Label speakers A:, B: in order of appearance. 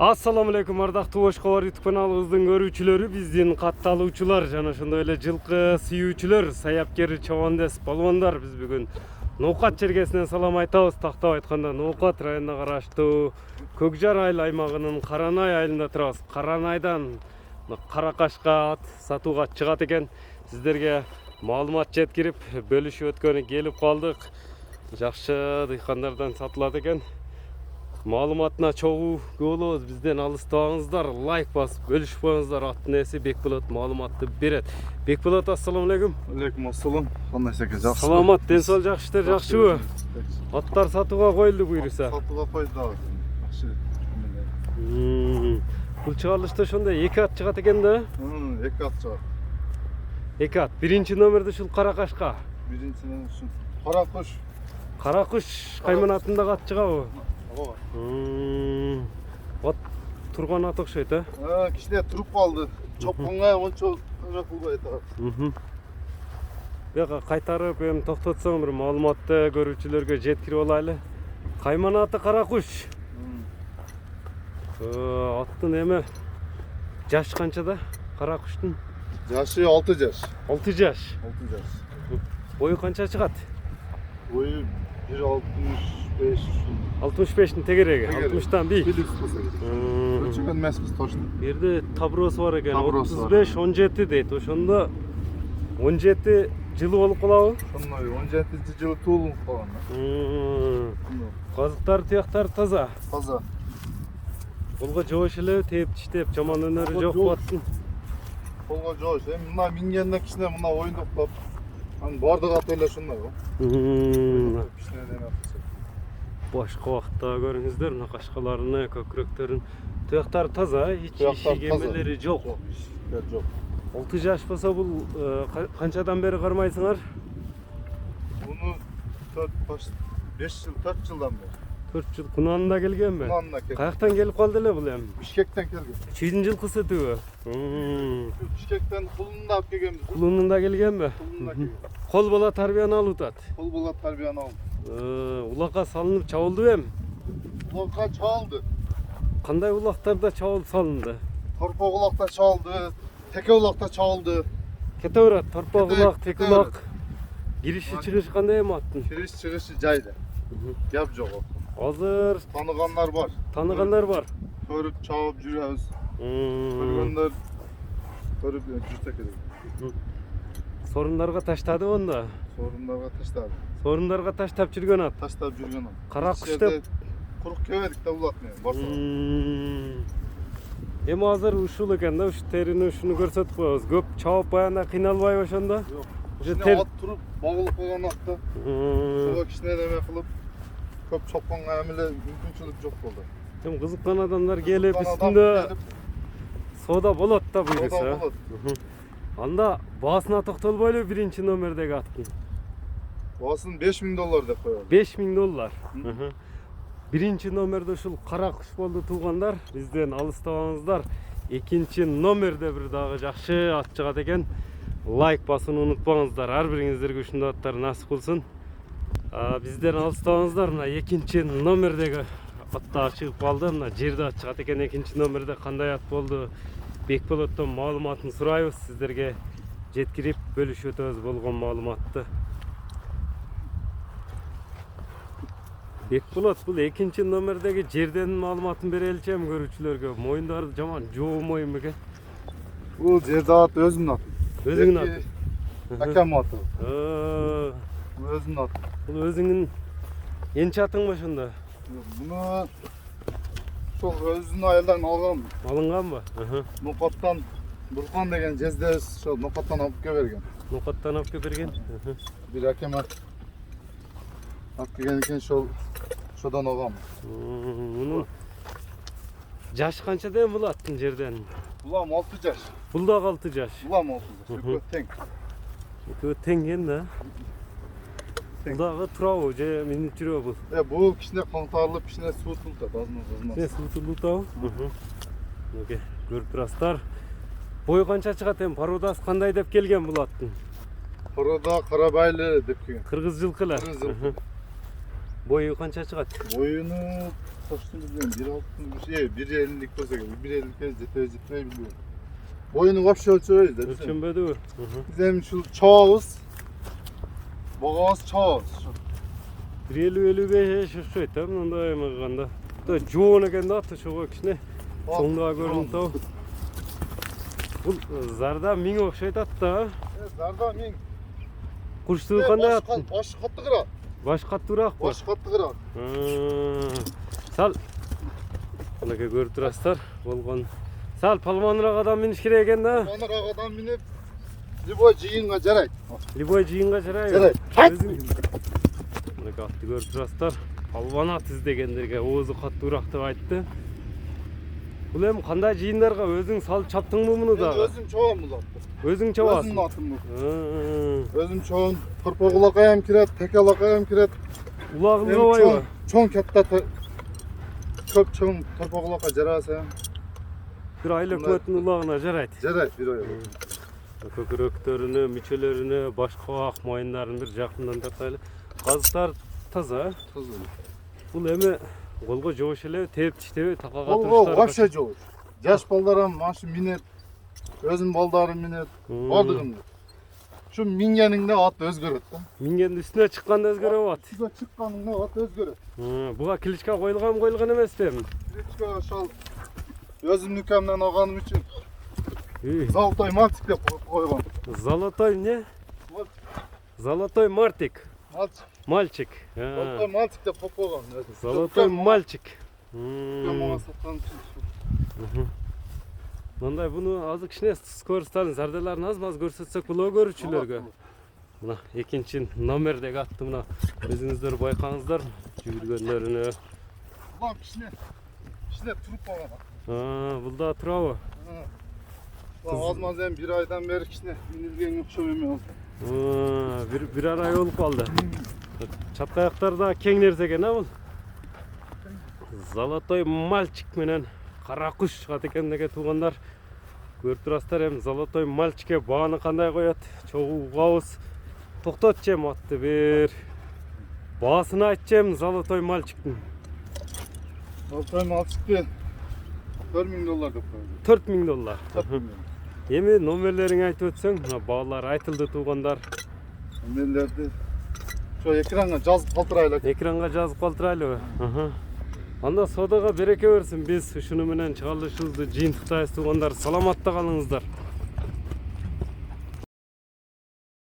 A: Assalamu alaikum ардактуу Бош Кабар YouTube каналыбыздын көрүүчүлөрү, биздин катталуучулар жана ошондой эле жылкы сүйүүчүлөр, саяпкер, чабандес, балуандар. Биз бүгүн Ноокат чергесинен салам айтабыз. Тактап айтканда Ноокат районуна караштуу Көкжар айыл аймагынын Каранай айылында турабыз. Каранайдан Каракашка ат сатууга чыгат экен. Сиздерге маалымат жеткирип, бөлүшүп өткөнү келип калдык. Жакшы дыйкандардан сатылат экен. Маалыматына чогуу болобуз. Бизден алыстабаңыздар, лайк басып бөлүшүп коюңуздар. Аттын ээси Бекболот маалыматты берет. Бекболот, ассаламу алейкум.
B: Алейкум ассалам. Кандай экен, жакшы?
A: Саламат, ден соол жакшы, жакшыбы? Аттар сатууга коюлду буюрса.
B: Сатууга койду. Жакшы.
A: Бул чыгарылышта ошондой 2 ат чыгат экен да?
B: 2 ат чыгат.
A: 2 ат. Биринчи номерде ушул Каракашка.
B: Биринчиден ушул Каракуш.
A: Каракуш кайманатындагы ат чыгабы?
B: Ооба.
A: От турган ат окшойт, э?
B: Кичине туруп калды. Чопконго ончо көмөк кылбай атат.
A: Бияка кайтарып, эми токтотсоң бир маалыматты көрүүчүлөргө жеткирип алайлы. Кайманаты Каракуш. Аттын эми жаш канчада? Каракуштун
B: Жашы 6 жаш.
A: 6 жаш.
B: 6 жаш.
A: Бою канча чыгат?
B: Бою 1.65.
A: 65'in тегереги. 60'tan bir.
B: Ölçüken emesmiz точно.
A: Bir yerde tabrosu var eкен.
B: Tabrosu var.
A: 35-17 deydi. Ошондо 17 жылы болуп калабы?
B: Ошондой 17 жылы туулуп калган.
A: Казыктар, тияктар таза.
B: Таза.
A: Колго жоош эле, тээп тиштеп, жаман өнөрү жок аттын.
B: Колго жоош. Эми мына мингенден кичине мына оюндуктап. Анын бардык аты эле ошондой го. Кичине эме кылса.
A: Башка убакта көрүңүздөр, мына кашкаларыны, көкүрөктөрүн. Тияктары таза, эч ишемелери жок.
B: Жок.
A: 6 жаш болсо бул канчадан бери кармайсыңар?
B: Буну 5 жыл, 4 жылдан бери.
A: 4 жыл кунанында келгенби?
B: Кунанында келген.
A: Каяктан келип калды эле бул эми?
B: Бишкектен келген.
A: Чүйдүн жылкысы түбү.
B: Бишкектен Кулунда алып келгенбиз.
A: Кулунунда келгенби?
B: Кулунда келген.
A: Кол бала тарбияны алып атат.
B: Кол бала тарбияны алды.
A: Улакка салынып чабылды эми?
B: Улакка чабылды.
A: Кандай улактарда чабылып салынды?
B: Торпок улакта чабылды, теке улакта чабылды.
A: Кете берет, торпок улак, тек улак. Кириши чыгышы кандай эми аттын?
B: Кириш чыгышы жайда. Гап жок.
A: Азыр
B: Таныгандар бар.
A: Таныгандар бар.
B: Көрүп чабып жүрөбүз. Көргөндөр көрүп жүрсө керек.
A: Сорундарга таштады онда.
B: Сорундарга таштады.
A: Сорундарга таштап жүргөн ат.
B: Таштап жүргөн ат.
A: Каракуш деп
B: курук кебедик да улат менен. Барса.
A: Эми азыр ушул экен да, ушу терини ушуну көрсөтүп коебуз. Көп чабып баягында кыйналбайбы ошондо?
B: Жок. Кичине ат туруп, багылып койгон атта. Ошого кичине неме кылып, көп чопконго эмеле мүмкүнчүлүк жок болду.
A: Эми кызыккан адамдар келип үстүндө соода болот да буюрса. Анда баасына токтолбойлу биринчи номердеги аттын.
B: Баасын $5000 деп коёбуз.
A: $5000. Биринчи номерде ушул Каракуш болду туугандар. Бизден алыстабаңыздар. Экинчи номерде бир дагы жакшы ат чыгат экен. Лайк басууну унутпаңыздар. Ар бириңиздерге ушундай аттар насип кылсын. Бизден алыстабаңыздар. Мына экинчи номердеги аттар чыгып калды. Мына жерде ат чыгат экен. Экинчи номерде кандай ат болду? Бекболоттон маалыматын сурайбыз. Сиздерге жеткирип бөлүшүп өтөбүз болгон маалыматты. Бекболот, бул экинчи номердеги жерден маалыматын береличи эми көрүүчүлөргө. Моюндары жаман жоомойм экен.
B: Бул жерде ат өзүнүн аты.
A: Өзүңүн аты.
B: Акам аты.
A: Өзүнүн
B: Өзүнүн аты.
A: Бул өзүңүн энчи атыңбы ошондо?
B: Буну ошол өзүнүн айылдан алган.
A: Алынганбы?
B: Ноокаттан Буркан деген жездебиз ошол Ноокаттан алып келип берген.
A: Ноокаттан алып келип берген.
B: Бир акем алып келген экен, ошодон алгам.
A: Мунун жашы канчада эми бул аттын жерден?
B: Булам 6 жаш.
A: Бул дагы 6 жаш.
B: Булам 6 жаш. Экөө тең.
A: Экөө тең экен да. Бул дагы турабы же минип жүрөбү бул?
B: Бул кичине каңтарылып, кичине суутулуп атат, азмаз.
A: Суутулуп атабы? Мынакей, көрүп турасыздар. Бою канча чыгат эми? Породасы кандай деп келген бул аттын?
B: Порода Карабайлы деп келген.
A: Кыргыз жылкы эле. Boyu kança чыгат?
B: Boyunu kaçtı bilmiyorum. 1.50'lik olsa gerek. 1.50'lik жетпей bilmiyorum. Boyunu вообще ölçüyoruz da.
A: Ölçünbedi.
B: Bizim şu çoğuz. Boğaz çoğuz.
A: 1.50-55 yaşaydı tam mında emaganda. Da joğun eкен да аты чоğu кичине. Соңдага көрүнүп тау. Бул зарда миң окшойт ат да.
B: Zarda min.
A: Курчтугу кандай ат?
B: Baş katlı kırar.
A: Баш каттуураак ба?
B: Baş katlı kırar.
A: Сал мынакей көрүп турасыздар болгон. Сал палманыраак адам миниш керек экен да.
B: Onlar ağadan binip Liboy jiyinga жарайт.
A: Любой жыйынга жарайбы?
B: Жарайт.
A: Мынакей атты көрүп турасыздар. Палбан ат издегендерге оозу каттуураак деп айтты. Бул эми кандай жыйындарга өзүң салып чаптыңбы муну дагы?
B: Özüm çoğum bu zaten.
A: Өзүң чабасың?
B: Özüm atım bu. Özüm çoğun kırpagulakayam kiret, tekelakayam kiret.
A: Улагың кабайбы?
B: Çoğun katta köp çoğun kırpagulaka jarasa.
A: Бир айыл өкмөттүн улагына жарайт.
B: Жарайт bir oy.
A: Көкүрөктөрүнө, мүчөлөрүнө, башка ак майындарын бир жакындан тартайлы. Казыктар таза. Бул эми колго жоош эле, тээп тиштеби, такага
B: Olgo
A: турушта.
B: вообще жоğuş. Yaş baldaram maşı minet. Özüm baldarım minet. Bardığımda. Şu mingeninde at özgöröt da.
A: Мингендин үстүнө чыкканда өзгөрөбү ат?
B: Şurada çıkkanında at özgöröt.
A: Буга кличка коюлган эмеспи эми?
B: Kriçka şal özümlükemden ağanım için Zaltay Maltik de koygan.
A: Золотой не? Золотой мартик.
B: Maltik.
A: Мальчик.
B: Zaltay Maltik de koygan.
A: Золотой мальчик.
B: Mama satan için.
A: Мындай буну азыр кичине скоросттарын зарделарын аз көрсөтсөк болобу көрүүчүлөргө. Мына экинчи номердеги атты мына өзүңүздөр байкаңыздар жүгүргөнлөрүнө.
B: Ulan kişine turup bağlamak.
A: Бул да турабы?
B: Azmaz hem bir aydan beri kişine minilgen yok şöyle
A: Бир ай болуп калды. Чаткаяктар да кең нерсе экен а бул. Золотой мальчик менен кара куш чыгат экен деге туугандар. Көрүп турасыздар эми золотой мальчикке бааны кандай коет? Чогуу угабыз. Токтотчу эми атты бир. Баасын айтчы эми золотой мальчиктин.
B: Zaltay Maltik de $4.000 деп koydu.
A: $4.000.
B: 4.000.
A: Эми номерлериңи айтып өтсөң, мына баалар айтылды туугандар.
B: Номерлерди şu ekranga жазып калтырайлы.
A: Экранга жазып калтырайлыбы? Анда содага береке берсин. Биз ушуну менен чыгарылышыбызды жыйынтыктайбыз туугандар. Саламатта калыңыздар.